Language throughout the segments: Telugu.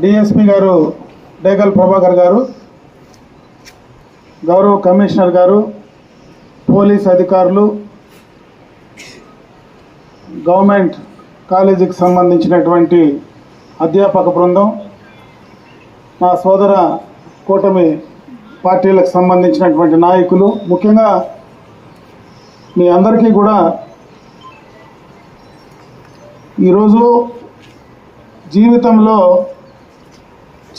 డిఎస్పి గారు డేగల్ ప్రభాకర్ గారు, గౌరవ కమిషనర్ గారు, పోలీస్ అధికారులు, గవర్నమెంట్ కాలేజీకి సంబంధించినటువంటి అధ్యాపక బృందం, మా సోదర కూటమి పార్టీలకు సంబంధించినటువంటి నాయకులు, ముఖ్యంగా మీ అందరికీ కూడా ఈరోజు జీవితంలో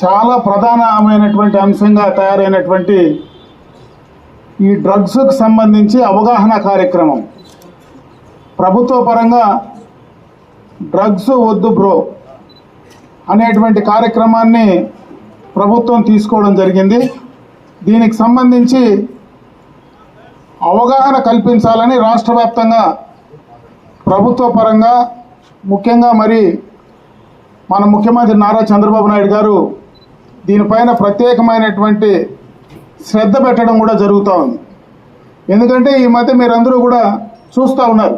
చాలా ప్రధానమైనటువంటి అంశంగా తయారైనటువంటి ఈ డ్రగ్స్కు సంబంధించి అవగాహన కార్యక్రమం ప్రభుత్వ పరంగా డ్రగ్స్ వద్దు బ్రో అనేటువంటి కార్యక్రమాన్ని ప్రభుత్వం తీసుకోవడం జరిగింది. దీనికి సంబంధించి అవగాహన కల్పించాలని రాష్ట్ర వ్యాప్తంగా ప్రభుత్వ పరంగా ముఖ్యంగా మరి మన ముఖ్యమంత్రి నారా చంద్రబాబు నాయుడు గారు దీనిపైన ప్రత్యేకమైనటువంటి శ్రద్ధ పెట్టడం కూడా జరుగుతూ ఉంది. ఎందుకంటే ఈ మధ్య మీరందరూ కూడా చూస్తూ ఉన్నారు,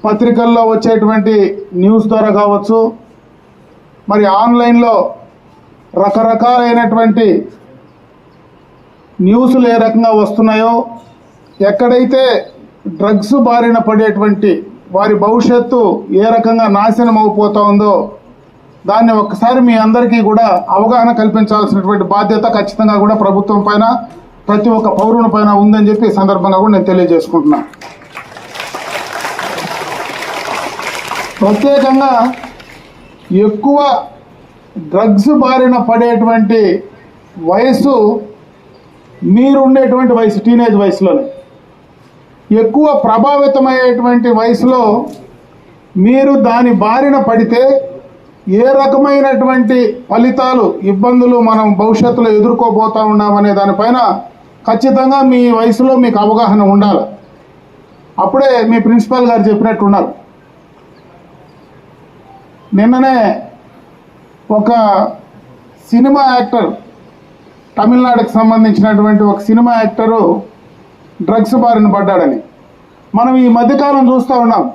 పత్రికల్లో వచ్చేటువంటి న్యూస్ ద్వారా కావచ్చు, మరి ఆన్లైన్లో రకరకాలైనటువంటి న్యూస్లు ఏ రకంగా వస్తున్నాయో, ఎక్కడైతే డ్రగ్స్ బారిన పడేటువంటి వారి భవిష్యత్తు ఏ రకంగా నాశనం అయిపోతూ ఉందో దాన్ని ఒక్కసారి మీ అందరికీ కూడా అవగాహన కల్పించాల్సినటువంటి బాధ్యత ఖచ్చితంగా కూడా ప్రభుత్వం పైన, ప్రతి ఒక్క పౌరుని పైన ఉందని చెప్పి ఈ సందర్భంగా కూడా నేను తెలియజేసుకుంటున్నా. ప్రత్యేకంగా ఎక్కువ డ్రగ్స్ బారిన పడేటువంటి వయసు మీరు ఉండేటువంటి వయసు, టీనేజ్ వయసులోనే ఎక్కువ ప్రభావితమయ్యేటువంటి వయసులో మీరు దాని బారిన పడితే ఏ రకమైనటువంటి ఫలితాలు, ఇబ్బందులు మనం భవిష్యత్తులో ఎదుర్కోబోతా ఉన్నామనే దానిపైన ఖచ్చితంగా మీ వయసులో మీకు అవగాహన ఉండాలి. అప్పుడే మీ ప్రిన్సిపాల్ గారు చెప్పినట్టున్నారు. నిన్ననే ఒక సినిమా యాక్టర్, తమిళనాడుకి సంబంధించినటువంటి ఒక సినిమా యాక్టరు డ్రగ్స్ బారిన పడ్డాడని మనం ఈ మధ్యకాలం చూస్తూ ఉన్నాం.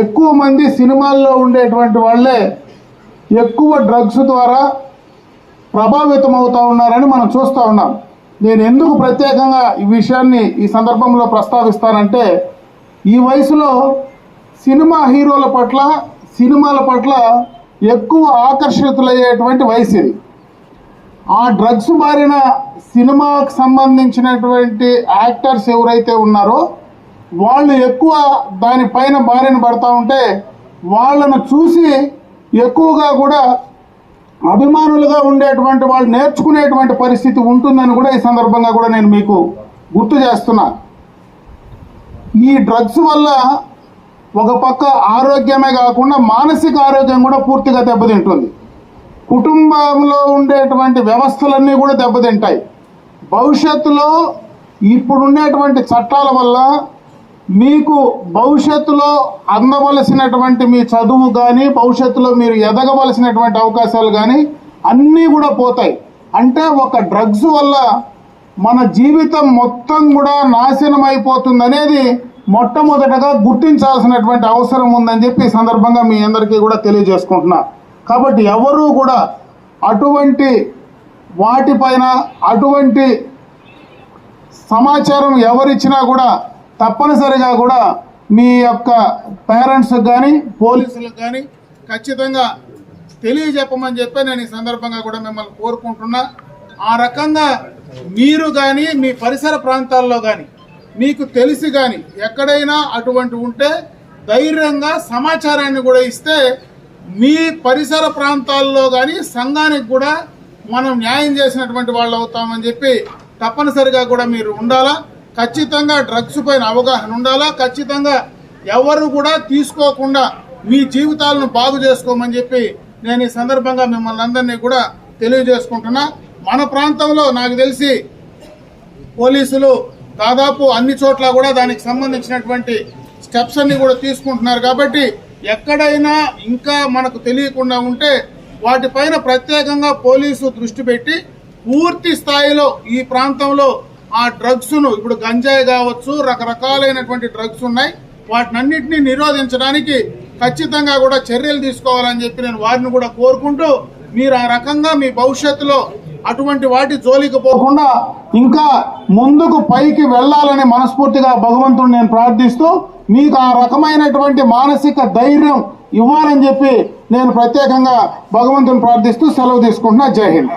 ఎక్కువ మంది సినిమాల్లో ఉండేటువంటి వాళ్ళే ఎక్కువ డ్రగ్స్ ద్వారా ప్రభావితం అవుతూ ఉన్నారని మనం చూస్తూ ఉన్నాం. నేను ఎందుకు ప్రత్యేకంగా ఈ విషయాన్ని ఈ సందర్భంలో ప్రస్తావిస్తానంటే, ఈ వయసులో సినిమా హీరోల పట్ల, సినిమాల పట్ల ఎక్కువ ఆకర్షితులయ్యేటువంటి వయసు ఇది. ఆ డ్రగ్స్ బారిన సినిమాకు సంబంధించినటువంటి యాక్టర్స్ ఎవరైతే ఉన్నారో వాళ్ళు ఎక్కువ దానిపైన బారిన పడతా ఉంటే వాళ్ళను చూసి ఎక్కువగా కూడా అభిమానులుగా ఉండేటువంటి వాళ్ళు నేర్చుకునేటువంటి పరిస్థితి ఉంటుందని కూడా ఈ సందర్భంగా కూడా నేను మీకు గుర్తు చేస్తున్నా. ఈ డ్రగ్స్ వల్ల ఒక పక్క ఆరోగ్యమే కాకుండా మానసిక ఆరోగ్యం కూడా పూర్తిగా దెబ్బతింటుంది. కుటుంబంలో ఉండేటువంటి వ్యవస్థలన్నీ కూడా దెబ్బతింటాయి. భవిష్యత్తులో ఇప్పుడుండేటువంటి చట్టాల వల్ల మీకు భవిష్యత్తులో అందవలసినటువంటి మీ చదువు కానీ, భవిష్యత్తులో మీరు ఎదగవలసినటువంటి అవకాశాలు కానీ అన్నీ కూడా పోతాయి. అంటే ఒక డ్రగ్స్ వల్ల మన జీవితం మొత్తం కూడా నాశనం అయిపోతుంది అనేది మొట్టమొదటగా గుర్తించాల్సినటువంటి అవసరం ఉందని చెప్పి ఈ సందర్భంగా మీ అందరికీ కూడా తెలియజేసుకుంటున్నా. కాబట్టి ఎవరూ కూడా అటువంటి వాటిపైన అటువంటి సమాచారం ఎవరిచ్చినా కూడా తప్పనిసరిగా కూడా మీ యొక్క పేరెంట్స్కి కానీ, పోలీసులకు కానీ ఖచ్చితంగా తెలియజెప్పమని చెప్పి నేను ఈ సందర్భంగా కూడా మిమ్మల్ని కోరుకుంటున్నా. ఆ రకంగా మీరు కానీ, మీ పరిసర ప్రాంతాల్లో కానీ, మీకు తెలిసి కానీ ఎక్కడైనా అటువంటి ఉంటే ధైర్యంగా సమాచారాన్ని కూడా ఇస్తే మీ పరిసర ప్రాంతాల్లో కానీ సంఘానికి కూడా మనం న్యాయం చేసినటువంటి వాళ్ళు అవుతామని చెప్పి తప్పనిసరిగా కూడా మీరు ఉండాలా. ఖచ్చితంగా డ్రగ్స్ పైన అవగాహన ఉండాలా. ఖచ్చితంగా ఎవరు కూడా తీసుకోకుండా మీ జీవితాలను బాగు చేసుకోమని చెప్పి నేను ఈ సందర్భంగా మిమ్మల్ని అందరినీ కూడా తెలియజేసుకుంటున్నా. మన ప్రాంతంలో నాకు తెలిసి పోలీసులు దాదాపు అన్ని చోట్ల కూడా దానికి సంబంధించినటువంటి స్టెప్స్ అన్ని కూడా తీసుకుంటున్నారు. కాబట్టి ఎక్కడైనా ఇంకా మనకు తెలియకుండా ఉంటే వాటిపైన ప్రత్యేకంగా పోలీసు దృష్టి పెట్టి పూర్తి స్థాయిలో ఈ ప్రాంతంలో ఆ డ్రగ్స్ను, ఇప్పుడు గంజాయి కావచ్చు, రకరకాలైనటువంటి డ్రగ్స్ ఉన్నాయి, వాటినన్నింటినీ నిరోధించడానికి ఖచ్చితంగా కూడా చర్యలు తీసుకోవాలని చెప్పి నేను వారిని కూడా కోరుకుంటూ, మీరు ఆ రకంగా మీ భవిష్యత్తులో అటువంటి వాటి జోలికి పోకుండా ఇంకా ముందుకు పైకి వెళ్ళాలని మనస్ఫూర్తిగా భగవంతుడు నేను ప్రార్థిస్తూ, మీకు ఆ రకమైనటువంటి మానసిక ధైర్యం ఇవ్వాలని చెప్పి నేను ప్రత్యేకంగా భగవంతుని ప్రార్థిస్తూ సెలవు తీసుకుంటున్నా. జై హింద్.